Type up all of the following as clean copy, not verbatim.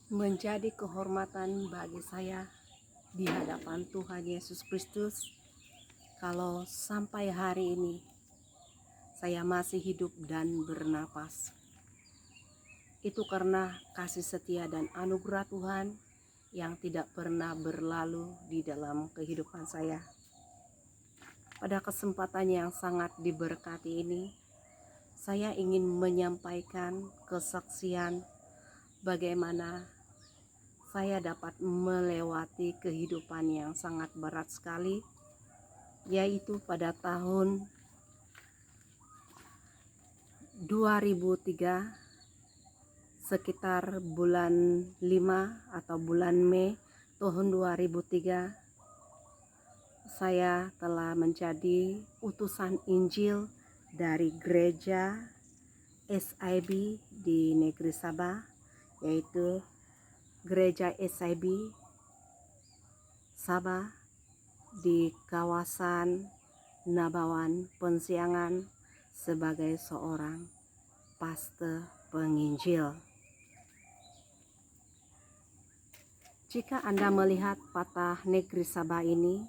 Menjadi kehormatan bagi saya di hadapan Tuhan Yesus Kristus kalau sampai hari ini saya masih hidup dan bernapas. Itu karena kasih setia dan anugerah Tuhan yang tidak pernah berlalu di dalam kehidupan saya. Pada kesempatan yang sangat diberkati ini, saya ingin menyampaikan kesaksian bagaimana saya dapat melewati kehidupan yang sangat berat sekali, yaitu pada tahun 2003, sekitar bulan 5 atau bulan Mei tahun 2003, saya telah menjadi utusan Injil dari gereja SIB di negeri Sabah, yaitu gereja SIB Sabah di kawasan Nabawan Pensiangan sebagai seorang pastor penginjil. Jika Anda melihat patah negeri Sabah ini,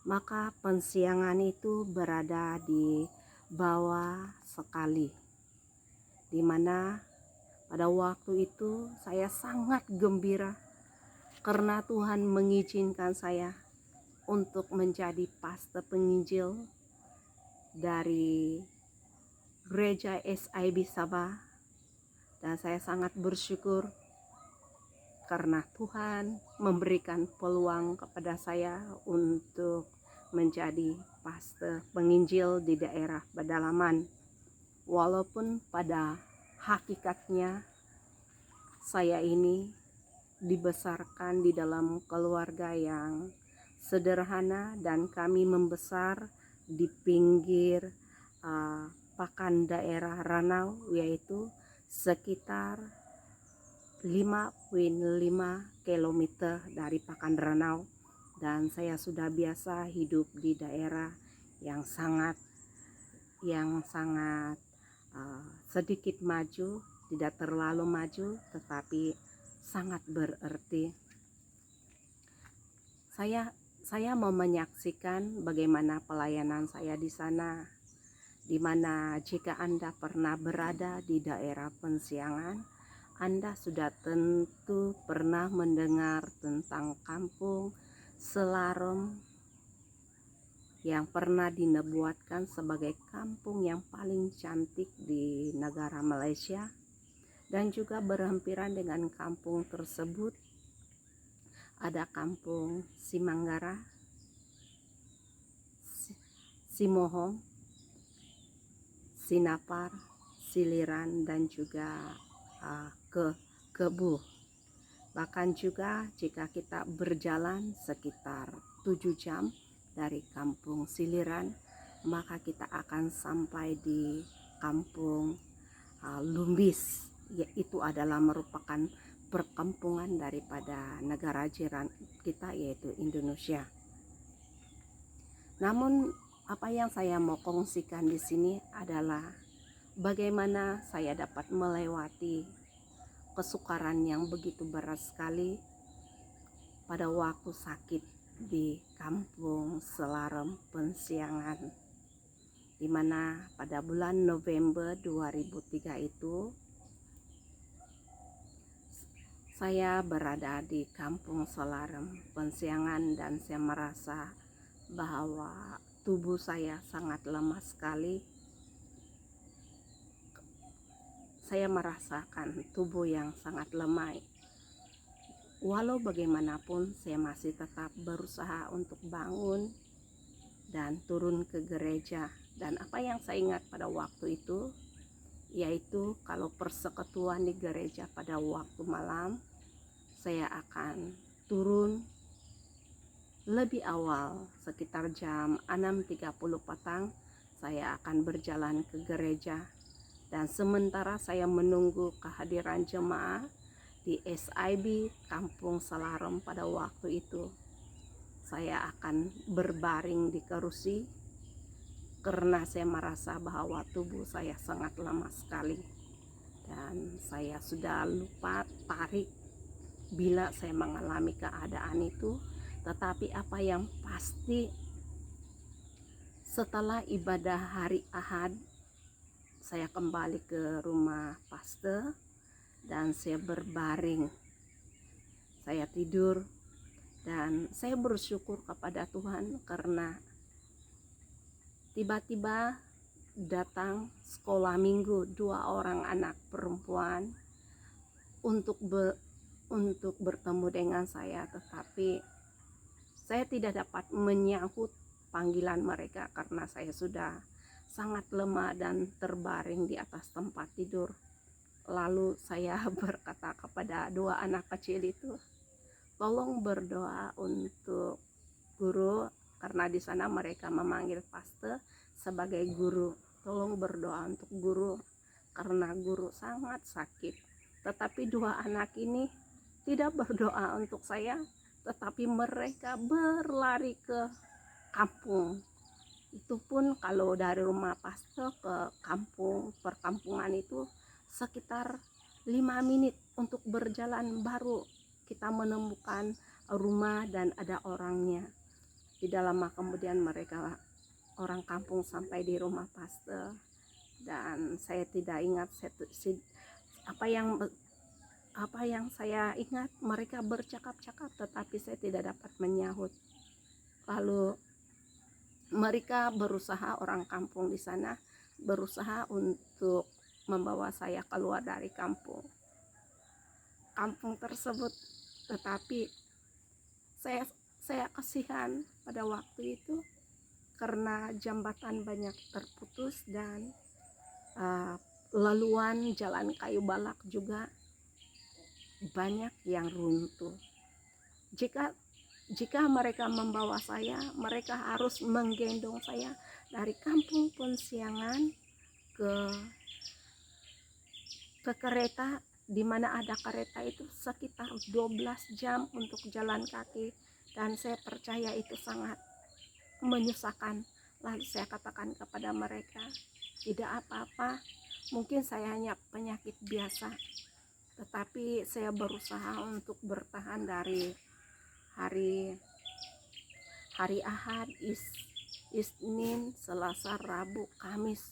maka Pensiangan itu berada di bawah sekali, di mana pada waktu itu saya sangat gembira karena Tuhan mengizinkan saya untuk menjadi pastor penginjil dari gereja SIB Sabah, dan saya sangat bersyukur karena Tuhan memberikan peluang kepada saya untuk menjadi pastor penginjil di daerah pedalaman. Walaupun pada hakikatnya saya ini dibesarkan di dalam keluarga yang sederhana dan kami membesar di pinggir pakan daerah Ranau, yaitu sekitar 5,5 km dari pakan Ranau, dan saya sudah biasa hidup di daerah yang sangat sedikit maju, tidak terlalu maju tetapi sangat berarti. Saya mau menyaksikan bagaimana pelayanan saya di sana, di mana jika Anda pernah berada di daerah Pensiangan, Anda sudah tentu pernah mendengar tentang kampung Selarem yang pernah dinubuatkan sebagai kampung yang paling cantik di negara Malaysia, dan juga berhampiran dengan kampung tersebut ada kampung Simanggara, Simohong, Sinapar, Siliran, dan juga Kebu. Bahkan juga jika kita berjalan sekitar 7 jam dari kampung Siliran, maka kita akan sampai di kampung Lumbis. Itu adalah merupakan perkampungan daripada negara jiran kita, yaitu Indonesia. Namun apa yang saya mau kongsikan di sini adalah bagaimana saya dapat melewati kesukaran yang begitu berat sekali pada waktu sakit di kampung Selarem Pensiangan, di mana pada bulan November 2003 itu saya berada di kampung Selarem Pensiangan, dan saya merasa bahwa tubuh saya sangat lemah sekali. Saya merasakan tubuh yang sangat lemah. Walau bagaimanapun saya masih tetap berusaha untuk bangun dan turun ke gereja. Dan apa yang saya ingat pada waktu itu, yaitu kalau persekutuan di gereja pada waktu malam, saya akan turun lebih awal, sekitar jam 6.30 petang. Saya akan berjalan ke gereja, dan sementara saya menunggu kehadiran jemaah di SIB Kampung Selarem pada waktu itu, saya akan berbaring di kerusi karena saya merasa bahwa tubuh saya sangat lemah sekali, dan saya sudah lupa tarik bila saya mengalami keadaan itu. Tetapi apa yang pasti, setelah ibadah hari Ahad, saya kembali ke rumah pastor dan saya berbaring, saya tidur, dan saya bersyukur kepada Tuhan karena tiba-tiba datang sekolah minggu 2 orang anak perempuan untuk bertemu dengan saya, tetapi saya tidak dapat menyahut panggilan mereka karena saya sudah sangat lemah dan terbaring di atas tempat tidur. Lalu saya berkata kepada 2 anak kecil itu, tolong berdoa untuk guru, karena di sana mereka memanggil pastor sebagai guru. Tolong berdoa untuk guru karena guru sangat sakit. Tetapi 2 anak ini tidak berdoa untuk saya, tetapi mereka berlari ke kampung. Itu pun kalau dari rumah pastor ke kampung, perkampungan itu sekitar 5 menit untuk berjalan baru kita menemukan rumah dan ada orangnya. Tidak lama kemudian mereka, orang kampung, sampai di rumah pastor, dan saya tidak ingat apa yang saya ingat, mereka bercakap-cakap tetapi saya tidak dapat menyahut. Lalu mereka berusaha, orang kampung di sana berusaha untuk membawa saya keluar dari kampung tersebut, tetapi saya kasihan pada waktu itu karena jembatan banyak terputus dan laluan jalan kayu balak juga banyak yang runtuh. Jika mereka membawa saya, mereka harus menggendong saya dari kampung Pensiangan ke kereta, di mana ada kereta itu sekitar 12 jam untuk jalan kaki, dan saya percaya itu sangat menyusahkan. Lalu saya katakan kepada mereka, tidak apa-apa, mungkin saya hanya penyakit biasa, tetapi saya berusaha untuk bertahan dari hari Ahad, Isnin, Selasa, Rabu, Kamis.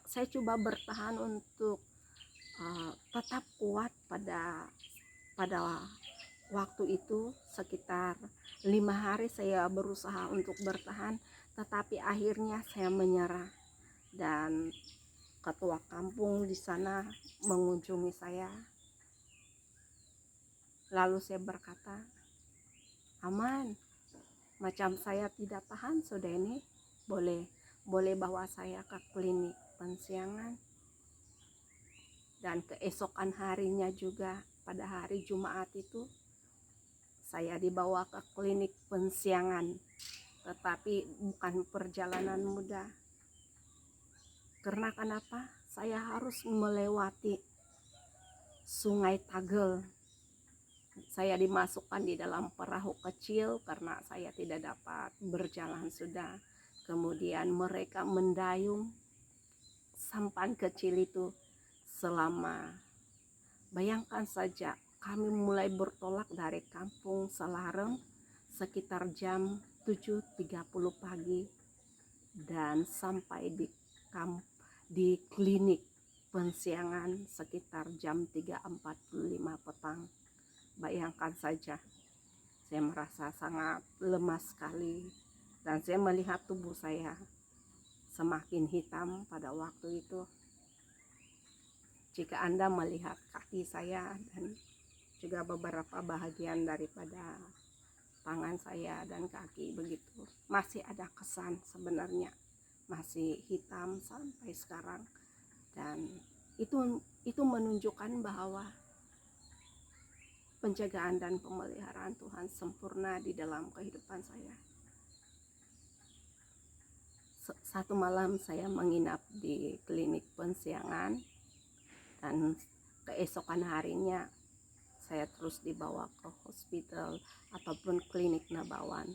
Saya coba bertahan untuk tetap kuat pada waktu itu. Sekitar 5 hari saya berusaha untuk bertahan, tetapi akhirnya saya menyerah, dan ketua kampung di sana mengunjungi saya. Lalu saya berkata, aman, macam saya tidak tahan sudah ini, boleh bawa saya ke klinik Pensiangan. Dan keesokan harinya juga, pada hari Jumat itu, saya dibawa ke klinik Pensiangan, tetapi bukan perjalanan mudah. Karena kenapa? Saya harus melewati Sungai Tagel. Saya dimasukkan di dalam perahu kecil karena saya tidak dapat berjalan sudah. Kemudian mereka mendayung sampan kecil itu selama, bayangkan saja, kami mulai bertolak dari kampung Selareng sekitar jam 7.30 pagi dan sampai di klinik Pensiangan sekitar jam 3.45 petang. Bayangkan saja, saya merasa sangat lemas sekali, dan saya melihat tubuh saya semakin hitam pada waktu itu. Jika Anda melihat kaki saya dan juga beberapa bahagian daripada tangan saya dan kaki begitu, masih ada kesan, sebenarnya masih hitam sampai sekarang. Dan itu menunjukkan bahwa penjagaan dan pemeliharaan Tuhan sempurna di dalam kehidupan saya. Satu malam saya menginap di klinik Pensiangan, dan keesokan harinya saya terus dibawa ke hospital ataupun klinik Nabawan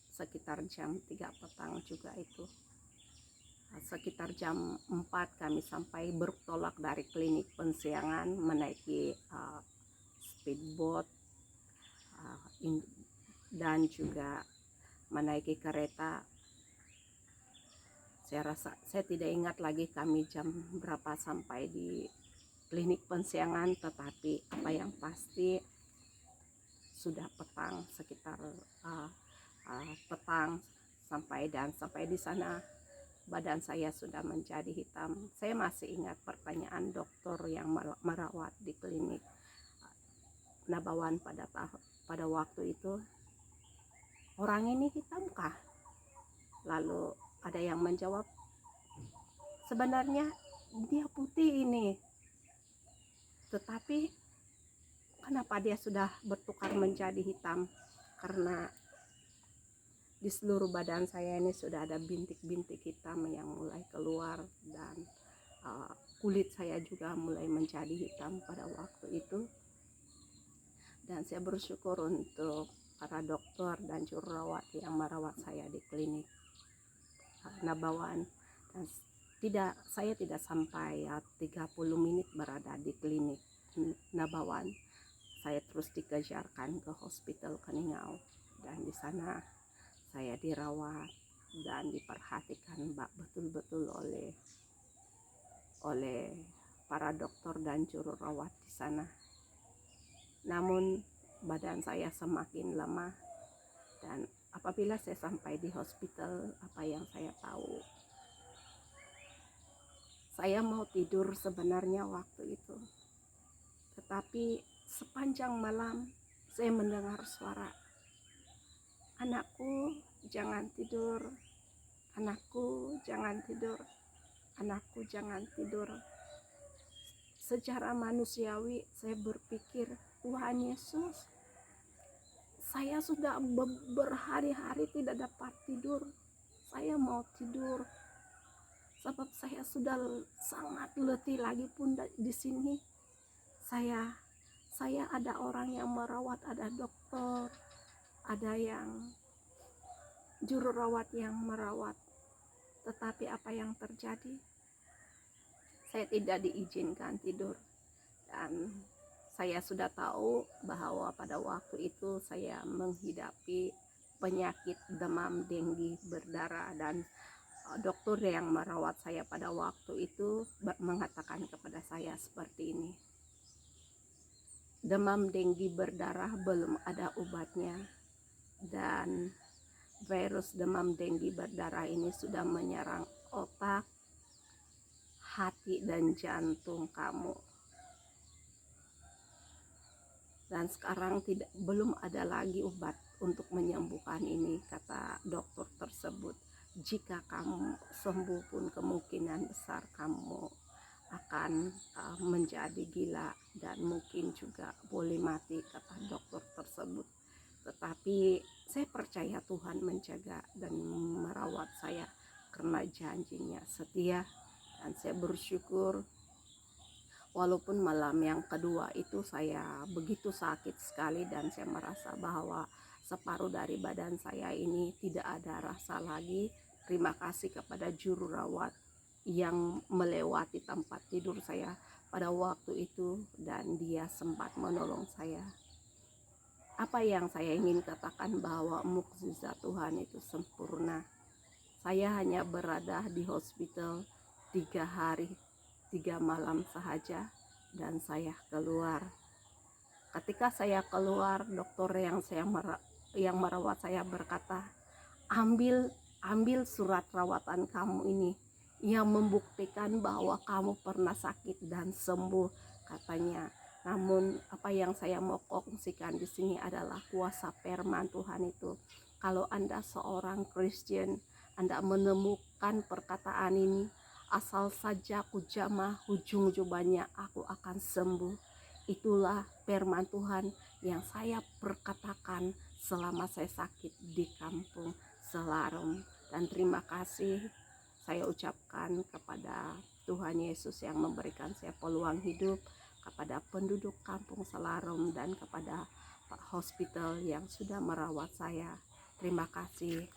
sekitar jam 3 petang juga itu. Sekitar jam 4 kami sampai, bertolak dari klinik Pensiangan menaiki speedboat dan juga menaiki kereta. Saya tidak ingat lagi kami jam berapa sampai di klinik pensiangan, tetapi apa yang pasti sudah petang, sekitar petang, sampai di sana badan saya sudah menjadi hitam. Saya masih ingat pertanyaan dokter yang merawat di klinik Nabawan pada waktu itu, orang ini hitamkah? Lalu ada yang menjawab, sebenarnya dia putih ini, tetapi kenapa dia sudah bertukar menjadi hitam? Karena di seluruh badan saya ini sudah ada bintik-bintik hitam yang mulai keluar, dan kulit saya juga mulai menjadi hitam pada waktu itu. Dan saya bersyukur untuk para dokter dan juru rawat yang merawat saya di klinik Nabawan. Dan saya tidak sampai 30 menit berada di klinik Nabawan. Saya terus dikejarkan ke Hospital Keningau, dan di sana saya dirawat dan diperhatikan betul-betul oleh para dokter dan juru rawat di sana. Namun badan saya semakin lemah, dan apabila saya sampai di hospital, apa yang saya tahu, saya mau tidur sebenarnya waktu itu, tetapi sepanjang malam saya mendengar suara, anakku jangan tidur, anakku jangan tidur, anakku jangan tidur. Secara manusiawi saya berpikir, Tuhan Yesus, saya sudah berhari-hari tidak dapat tidur, saya mau tidur, sebab saya sudah sangat letih. Lagi pun di sini saya ada orang yang merawat, ada dokter, ada yang juru rawat yang merawat, tetapi apa yang terjadi? Saya tidak diizinkan tidur, dan saya sudah tahu bahwa pada waktu itu saya menghidapi penyakit demam denggi berdarah, dan dokter yang merawat saya pada waktu itu mengatakan kepada saya seperti ini, demam denggi berdarah belum ada obatnya, dan virus demam denggi berdarah ini sudah menyerang otak, hati, dan jantung kamu. Dan sekarang belum ada lagi obat untuk menyembuhkan ini, kata dokter tersebut. Jika kamu sembuh pun kemungkinan besar kamu akan menjadi gila dan mungkin juga boleh mati, kata dokter tersebut. Tetapi saya percaya Tuhan menjaga dan merawat saya karena janjinya setia. Dan saya bersyukur, walaupun malam yang kedua itu saya begitu sakit sekali, dan saya merasa bahwa separuh dari badan saya ini tidak ada rasa lagi. Terima kasih kepada juru rawat yang melewati tempat tidur saya pada waktu itu, dan dia sempat menolong saya. Apa yang saya ingin katakan, bahwa mukjizat Tuhan itu sempurna. Saya hanya berada di hospital 3 hari 3 malam sahaja, dan saya keluar. Ketika saya keluar, dokter yang merawat saya berkata, ambil surat rawatan kamu ini yang membuktikan bahwa kamu pernah sakit dan sembuh, katanya. Namun apa yang saya mau kongsikan di sini adalah kuasa firman Tuhan itu. Kalau Anda seorang Kristen, Anda menemukan perkataan ini, asal saja ku jamah ujung jubahnya, aku akan sembuh. Itulah firman Tuhan yang saya perkatakan selama saya sakit di kampung Selarum. Dan terima kasih saya ucapkan kepada Tuhan Yesus yang memberikan saya peluang hidup, kepada penduduk kampung Selarum, dan kepada Pak Hospital yang sudah merawat saya. Terima kasih.